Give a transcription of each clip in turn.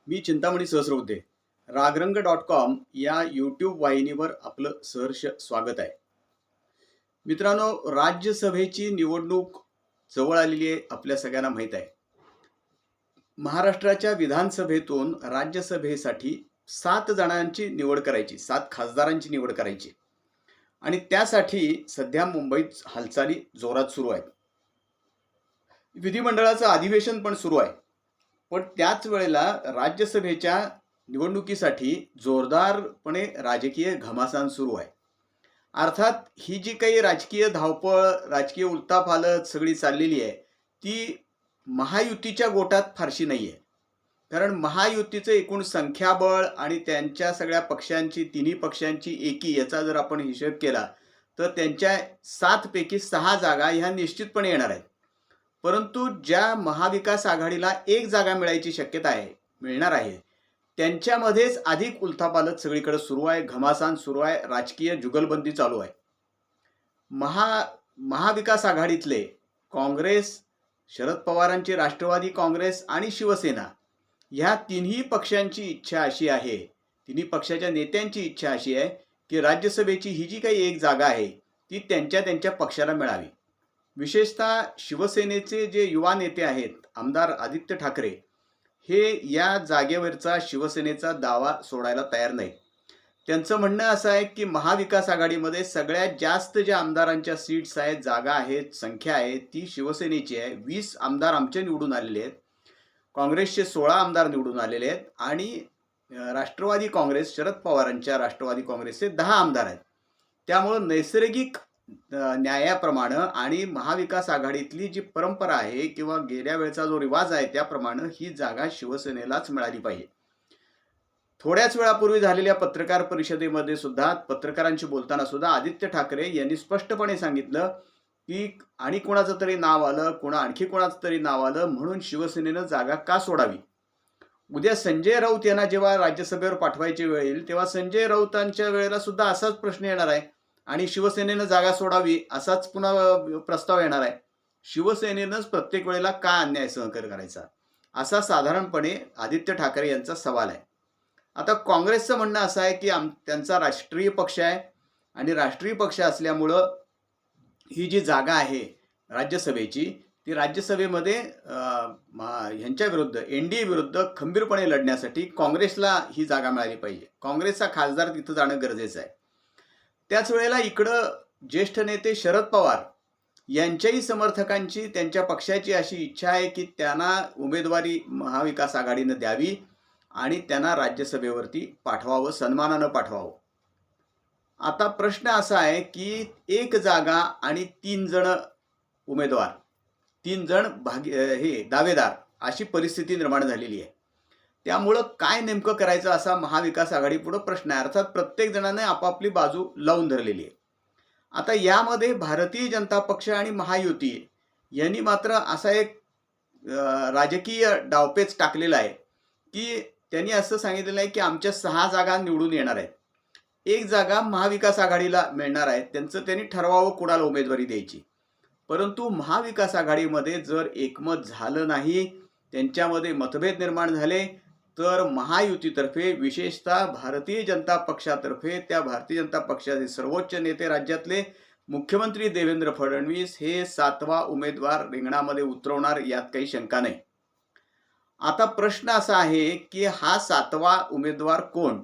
मी चिंतामणी सहस्रबुद्धे. रागरंग.com या यूट्यूब वाहिनीवर आपलं सहर्ष स्वागत आहे. मित्रांनो, राज्यसभेची निवडणूक जवळ आलेली आहे, आपल्या सगळ्यांना माहीत आहे. महाराष्ट्राच्या विधानसभेतून राज्यसभेसाठी 7 जणांची निवड करायची, 7 खासदारांची निवड करायची आणि त्यासाठी सध्या मुंबईत हालचाली जोरात सुरू आहेत. विधिमंडळाचं अधिवेशन पण सुरू आहे. पण त्याच वेळेला राज्यसभेच्या निवडणुकीसाठी जोरदारपणे राजकीय घमासान सुरू आहे. अर्थात ही जी काही राजकीय धावपळ, राजकीय उलथापालथ सगळी चाललेली आहे, ती महायुतीच्या गोटात फारशी नाही आहे. कारण महायुतीचं एकूण संख्याबळ आणि त्यांच्या सगळ्या पक्षांची, तिन्ही पक्षांची एकी याचा जर आपण हिशेब केला तर त्यांच्या 7 पैकी 6 जागा ह्या निश्चितपणे येणार आहेत. परंतु ज्या महाविकास आघाडीला 1 जागा मिळायची शक्यता आहे, मिळणार आहे, त्यांच्यामध्येच अधिक उलथापालथ सगळीकडे सुरू आहे, घमासान सुरू आहे, राजकीय जुगलबंदी चालू आहे. महाविकास आघाडीतले काँग्रेस, शरद पवारांची राष्ट्रवादी काँग्रेस आणि शिवसेना ह्या तिन्ही पक्षांची इच्छा अशी आहे, तिन्ही पक्षाच्या नेत्यांची इच्छा अशी आहे की राज्यसभेची ही जी काही 1 जागा आहे ती त्यांच्या पक्षाला मिळावी. विशेषतः शिवसेनेचे जे युवा नेते आहेत, आमदार आदित्य ठाकरे, हे या जागेवरचा शिवसेनेचा दावा सोडायला तयार नाहीत. त्यांचं म्हणणं असं आहे की महाविकास आघाडीमध्ये सगळ्यात जास्त ज्या आमदारांच्या सीट्स आहेत, जागा आहेत, संख्या आहे, ती शिवसेनेची आहे. 20 आमदार आमचे निवडून आलेले आहेत, काँग्रेसचे 16 आमदार निवडून आलेले आहेत आणि राष्ट्रवादी काँग्रेस, शरद पवारांच्या राष्ट्रवादी काँग्रेसचे 10 आमदार आहेत. त्यामुळं नैसर्गिक न्यायाप्रमाणे आणि महाविकास आघाडीतली जी परंपरा आहे किंवा गेल्या वेळचा जो रिवाज आहे त्याप्रमाणे ही जागा शिवसेनेलाच मिळाली पाहिजे. थोड्याच वेळापूर्वी झालेल्या पत्रकार परिषदेमध्ये सुद्धा पत्रकारांशी बोलताना सुद्धा आदित्य ठाकरे यांनी स्पष्टपणे सांगितलं की आणि कोणाचं तरी नाव आलं, आणखी कोणाचं तरी नाव आलं म्हणून शिवसेनेनं जागा का सोडावी. उद्या संजय राऊत यांना जेव्हा राज्यसभेवर पाठवायची वेळ येईल तेव्हा संजय राऊतांच्या वेळेला सुद्धा असाच प्रश्न येणार आहे आणि शिवसेनेनं जागा सोडावी असाच पुन्हा प्रस्ताव येणार आहे. शिवसेनेनंच प्रत्येक वेळेला का अन्याय सहकार्य करायचा, असा साधारणपणे आदित्य ठाकरे यांचा सवाल आहे. आता काँग्रेसचं म्हणणं असं आहे की त्यांचा राष्ट्रीय पक्ष आहे आणि राष्ट्रीय पक्ष असल्यामुळं ही जी जागा आहे राज्यसभेची, ती राज्यसभेमध्ये ह्यांच्या विरुद्ध, एनडीए विरुद्ध खंबीरपणे लढण्यासाठी काँग्रेसला ही जागा मिळाली पाहिजे. काँग्रेसचा खासदार तिथं जाणं गरजेचं आहे. त्याच वेळेला इकडं ज्येष्ठ नेते शरद पवार यांच्याही समर्थकांची, त्यांच्या पक्षाची अशी इच्छा आहे की त्यांना उमेदवारी महाविकास आघाडीनं द्यावी आणि त्यांना राज्यसभेवरती पाठवावं, सन्मानानं पाठवावं. आता प्रश्न असा आहे की 1 जागा आणि 3 जण उमेदवार, 3 जण दावेदार, अशी परिस्थिती निर्माण झालेली आहे. त्यामुळं काय नेमकं करायचं असा महाविकास आघाडी पुढे प्रश्न आहे. अर्थात प्रत्येक जणाने आपापली बाजू लावून धरलेली आहे. आता यामध्ये भारतीय जनता पक्ष आणि महायुती यांनी मात्र असा एक राजकीय डावपेच टाकलेला आहे की त्यांनी असं सांगितलेलं आहे की आमच्या 6 जागा निवडून येणार आहेत, 1 जागा महाविकास आघाडीला मिळणार आहे, त्यांनी ठरवावं कोणाला उमेदवारी द्यायची. परंतु महाविकास आघाडीमध्ये जर एकमत झालं नाही, त्यांच्यामध्ये मतभेद निर्माण झाले, तर महायुतीतर्फे, विशेषतः भारतीय जनता पक्षातर्फे, त्या भारतीय जनता पक्षाचे सर्वोच्च नेते राज्यातले मुख्यमंत्री देवेंद्र फडणवीस हे 7वा उमेदवार रिंगणामध्ये उतरवणार, यात काही शंका नाही. आता प्रश्न असा आहे की हा 7वा उमेदवार कोण?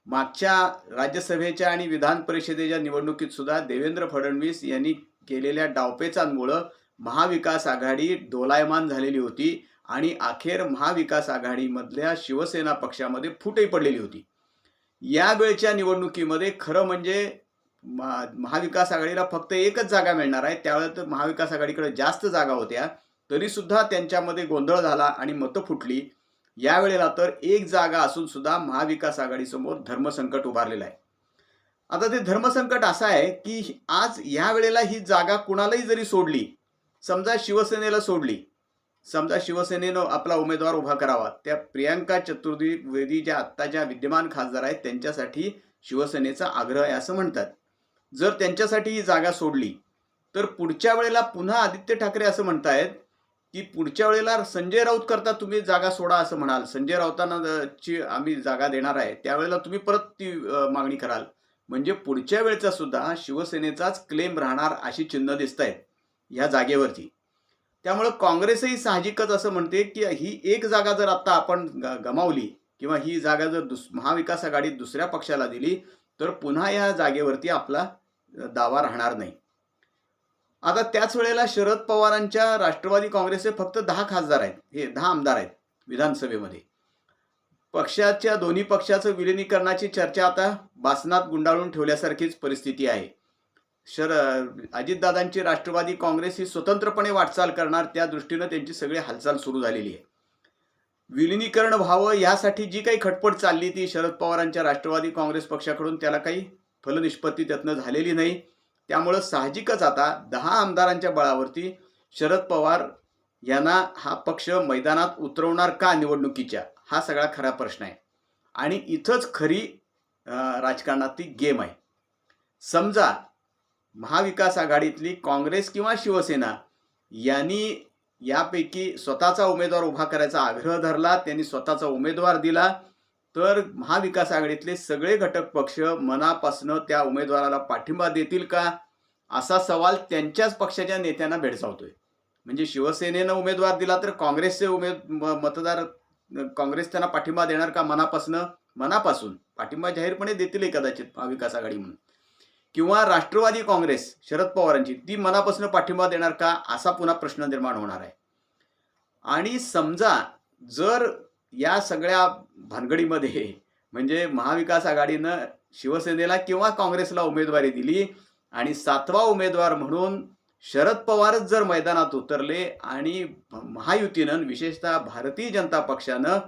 मागच्या राज्यसभेच्या आणि विधान परिषदेच्या निवडणुकीत सुद्धा देवेंद्र फडणवीस यांनी केलेल्या डावपेचांमुळे महाविकास आघाडी दोलायमान झालेली होती आणि अखेर महाविकास आघाडीमधल्या शिवसेना पक्षामध्ये फूटही पडलेली होती. या वेळच्या निवडणुकीमध्ये खरं म्हणजे महाविकास आघाडीला फक्त 1च जागा मिळणार आहे. त्यावेळेस महाविकास आघाडीकडे जास्त जागा होत्या, तरी सुद्धा त्यांच्यामध्ये गोंधळ झाला आणि मतं फुटली. यावेळेला तर 1 जागा असून सुद्धा महाविकास आघाडीसमोर धर्मसंकट उभारलेलं आहे. आता ते धर्मसंकट असं आहे की आज या वेळेला ही जागा कुणालाही जरी सोडली, समजा शिवसेनेला सोडली, समजा शिवसेनेनं आपला उमेदवार उभा करावा, त्या प्रियांका चतुर्वेदी ज्या आत्ताच्या विद्यमान खासदार आहेत त्यांच्यासाठी शिवसेनेचा आग्रह आहे असं म्हणतात. जर त्यांच्यासाठी ही जागा सोडली तर पुढच्या वेळेला पुन्हा आदित्य ठाकरे असं म्हणतायत की पुढच्या वेळेला संजय राऊत करता तुम्ही जागा सोडा असं म्हणाल, संजय राऊतांना ची आम्ही जागा देणार आहे, त्यावेळेला तुम्ही परत ती मागणी कराल. म्हणजे पुढच्या वेळचा सुद्धा शिवसेनेचाच क्लेम राहणार अशी चिन्ह दिसत आहेत ह्या जागेवरती. त्यामुळं काँग्रेसही साहजिकच असं म्हणते की ही एक जागा जर आता आपण गमावली किंवा ही जागा जर महाविकास आघाडीत दुसऱ्या पक्षाला दिली तर पुन्हा या जागेवरती आपला दावा राहणार नाही. आता त्याच वेळेला शरद पवारांच्या राष्ट्रवादी काँग्रेसचे फक्त 10 खासदार आहेत, हे 10 आमदार आहेत विधानसभेमध्ये. पक्षाच्या दोन्ही पक्षाचं विलिनीकरणाची चर्चा आता बासनात गुंडाळून ठेवल्यासारखीच परिस्थिती आहे. अजितदादांची राष्ट्रवादी काँग्रेस ही स्वतंत्रपणे वाटचाल करणार, त्या दृष्टीनं त्यांची सगळी हालचाल सुरू झालेली आहे. विलिनीकरण व्हावं यासाठी जी काही खटपट चालली ती शरद पवारांच्या राष्ट्रवादी काँग्रेस पक्षाकडून त्याला काही फलनिष्पत्ती त्यातनं झालेली नाही. त्यामुळं साहजिकच आता 10 आमदारांच्या बळावरती शरद पवार यांना हा पक्ष मैदानात उतरवणार का निवडणुकीच्या, हा सगळा खरा प्रश्न आहे. आणि इथंच खरी राजकारणातली गेम आहे. समजा महाविकास आघाडीतली काँग्रेस किंवा शिवसेना यांनी यापैकी स्वतःचा उमेदवार उभा करायचा आग्रह धरला, त्यांनी स्वतःचा उमेदवार दिला, तर महाविकास आघाडीतले सगळे घटक पक्ष मनापासून त्या उमेदवाराला पाठिंबा देतील का, असा सवाल त्यांच्याच पक्षाच्या नेत्यांना भेडसावतोय. म्हणजे शिवसेनेनं उमेदवार दिला तर काँग्रेसचे मतदार काँग्रेस त्यांना पाठिंबा देणार का मनापासून पाठिंबा जाहीरपणे देतील कदाचित महाविकास आघाडी म्हणून, किंवा राष्ट्रवादी काँग्रेस शरद पवारांची ती मनापासून पाठिंबा देणार का, असा पुन्हा प्रश्न निर्माण होणार आहे. आणि समजा जर या सगळ्या भानगडीमध्ये म्हणजे महाविकास आघाडीनं शिवसेनेला किंवा काँग्रेसला उमेदवारी दिली आणि 7वा उमेदवार म्हणून शरद पवारच जर मैदानात उतरले आणि महायुतीनं विशेषतः भारतीय जनता पक्षानं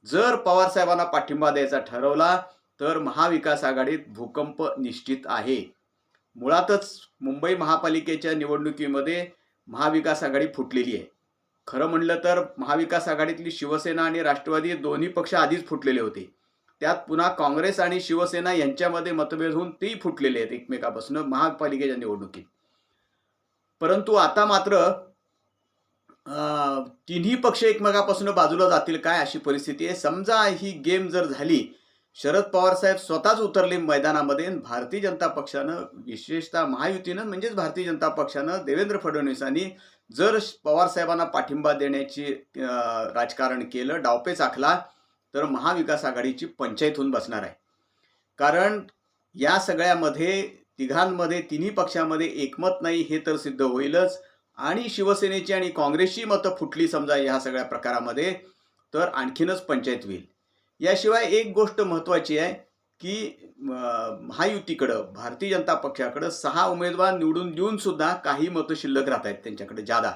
जर पवारसाहेबांना पाठिंबा द्यायचा ठरवला तर महाविकास आघाडीत भूकंप निश्चित आहे. मुळातच मुंबई महापालिकेच्या निवडणुकीमध्ये महाविकास आघाडी फुटलेली आहे. खरं म्हणलं तर महाविकास आघाडीतली शिवसेना आणि राष्ट्रवादी दोन्ही पक्ष आधीच फुटलेले होते. त्यात पुन्हा काँग्रेस आणि शिवसेना यांच्यामध्ये मतभेद होऊन तेही फुटलेले आहेत एकमेकापासून महापालिकेच्या निवडणुकीत. परंतु आता मात्र तिन्ही पक्ष एकमेकापासून बाजूला जातील काय अशी परिस्थिती आहे. समजा ही गेम जर झाली, शरद पवार साहेब स्वतःच उतरले मैदानामध्ये, भारतीय जनता पक्षानं विशेषतः महायुतीनं म्हणजेच भारतीय जनता पक्षानं देवेंद्र फडणवीसांनी जर पवार साहेबांना पाठिंबा देण्याची राजकारण केलं, डावपेच आखला, तर महाविकास आघाडीची पंचायत होऊन बसणार आहे. कारण या सगळ्यामध्ये तिघांमध्ये तिन्ही पक्षामध्ये एकमत नाही हे तर सिद्ध होईलच. आणि शिवसेनेची आणि काँग्रेसची मतं फुटली समजा ह्या सगळ्या प्रकारामध्ये तर आणखीनच पंचायत होईल. याशिवाय एक गोष्ट महत्त्वाची आहे की महायुतीकडं भारतीय जनता पक्षाकडं 6 उमेदवार निवडून देऊन सुद्धा काही मतं शिल्लक राहत आहेत त्यांच्याकडे जादा.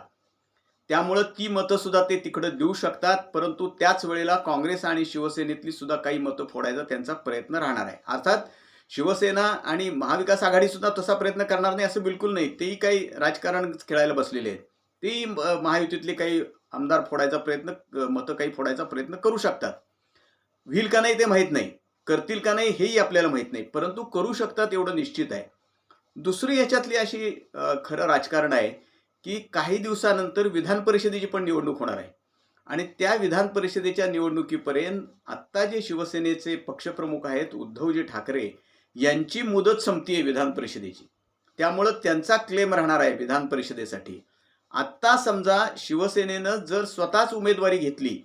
त्यामुळं ती मतं सुद्धा ते तिकडं देऊ शकतात. परंतु त्याच वेळेला काँग्रेस आणि शिवसेनेतली सुद्धा काही मतं फोडायचा त्यांचा प्रयत्न राहणार आहे. अर्थात शिवसेना आणि महाविकास आघाडी सुद्धा तसा प्रयत्न करणार नाही असं बिलकुल नाही. तेही काही राजकारण खेळायला बसलेले आहेत. तेही महायुतीतले काही आमदार फोडायचा प्रयत्न, मतं काही फोडायचा प्रयत्न करू शकतात. होईल का नाही ते माहीत नाही, करतील का नाही हेही आपल्याला माहीत नाही, परंतु करू शकतात एवढं निश्चित आहे. दुसरी ह्याच्यातली अशी खरं राजकारण आहे की काही दिवसानंतर विधान परिषदेची पण निवडणूक होणार आहे. आणि त्या विधान परिषदेच्या निवडणुकीपर्यंत आत्ता जे शिवसेनेचे पक्षप्रमुख आहेत उद्धवजी ठाकरे यांची मुदत संपतीये विधान परिषदेची. त्यामुळं त्यांचा क्लेम राहणार आहे विधान परिषदेसाठी. आत्ता समजा शिवसेनेनं जर स्वतःच उमेदवारी घेतली,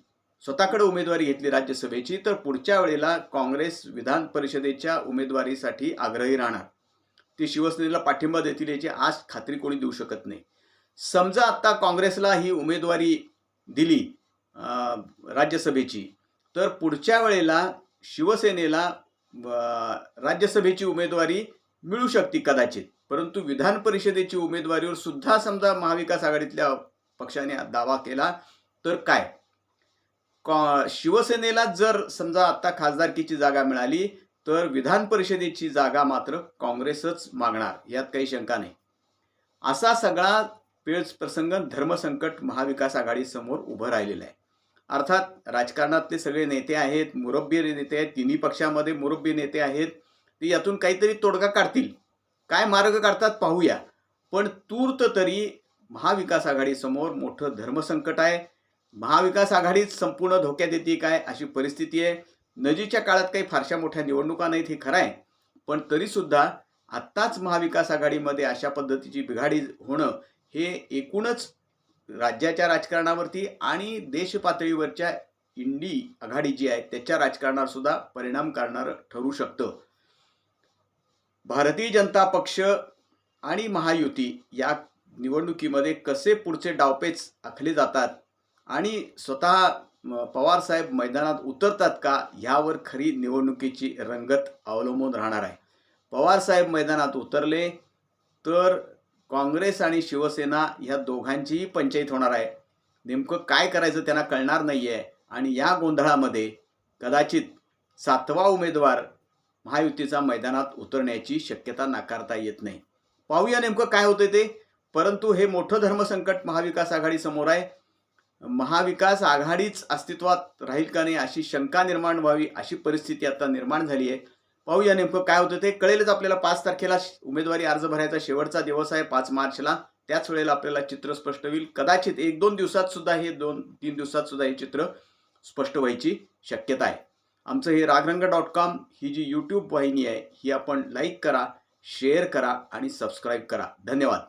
स्वतःकडे उमेदवारी घेतली राज्यसभेची, तर पुढच्या वेळेला काँग्रेस विधान परिषदेच्या उमेदवारीसाठी आग्रही राहणार. ते शिवसेनेला पाठिंबा देतील याची आज खात्री कोणी देऊ शकत नाही. समजा आता काँग्रेसला ही उमेदवारी दिली राज्यसभेची, तर पुढच्या वेळेला शिवसेनेला राज्यसभेची उमेदवारी मिळू शकते कदाचित. परंतु विधान परिषदेची उमेदवारीवर सुद्धा समजा महाविकास आघाडीतल्या पक्षाने दावा केला तर काय, शिवसेनेला जर समजा आता खासदारकीची जागा मिळाली तर विधान परिषदेची जागा मात्र काँग्रेसच मागणार, यात काही शंका नाही. असा सगळा पेच प्रसंग, धर्मसंकट महाविकास आघाडी समोर उभं राहिलेलं आहे. अर्थात राजकारणातले सगळे नेते आहेत, मुरब्बी नेते आहेत, तिन्ही पक्षामध्ये मुरब्बी नेते आहेत, ते यातून काहीतरी तोडगा काढतील. काय मार्ग काढतात पाहूया. पण तूर्त तरी महाविकास आघाडीसमोर मोठं धर्मसंकट आहे. महाविकास आघाडीच संपूर्ण धोक्यात येते काय अशी परिस्थिती आहे. नजीकच्या काळात काही फारशा मोठ्या निवडणुका नाहीत हे खरं आहे, पण तरीसुद्धा आत्ताच महाविकास आघाडीमध्ये अशा पद्धतीची बिघाडी होणं हे एकूणच राज्याच्या राजकारणावरती आणि देश पातळीवरच्या इंडी आघाडी जी आहे त्याच्या राजकारणावर सुद्धा परिणाम करणारं ठरू शकतं. भारतीय जनता पक्ष आणि महायुती या निवडणुकीमध्ये कसे पुढचे डावपेच आखले जातात आणि स्वतः पवार साहेब मैदानात उतरतात का ह्यावर खरी निवडणुकीची रंगत अवलंबून राहणार आहे. पवार साहेब मैदानात उतरले तर काँग्रेस आणि शिवसेना ह्या दोघांचीही पंचायत होणार आहे. नेमकं काय करायचं त्यांना कळणार नाही आहे आणि या गोंधळामध्ये कदाचित 7वा उमेदवार महायुतीचा मैदानात उतरण्याची शक्यता नाकारता येत नाही. पाहूया नेमकं काय होतं ते. परंतु हे मोठं धर्मसंकट महाविकास आघाडी समोर आहे. महाविकास आघाडीच अस्तित्वात राहील का नाही अशी शंका निर्माण व्हावी अशी परिस्थिती आता निर्माण झाली आहे. पाहूया नेमकं काय होतं ते. कळेलच आपल्याला. 5 तारखेला उमेदवारी अर्ज भरायचा शेवटचा दिवस आहे, 5 मार्चला. त्याच वेळेला आपल्याला चित्र स्पष्ट होईल. कदाचित 1-2 दिवसात सुद्धा हे 2-3 दिवसात सुद्धा हे चित्र स्पष्ट व्हायची शक्यता आहे. आमचं हे रागरंग.com ही जी यूट्यूब वाहिनी आहे ही आपण लाईक करा, शेअर करा आणि सबस्क्राईब करा. धन्यवाद.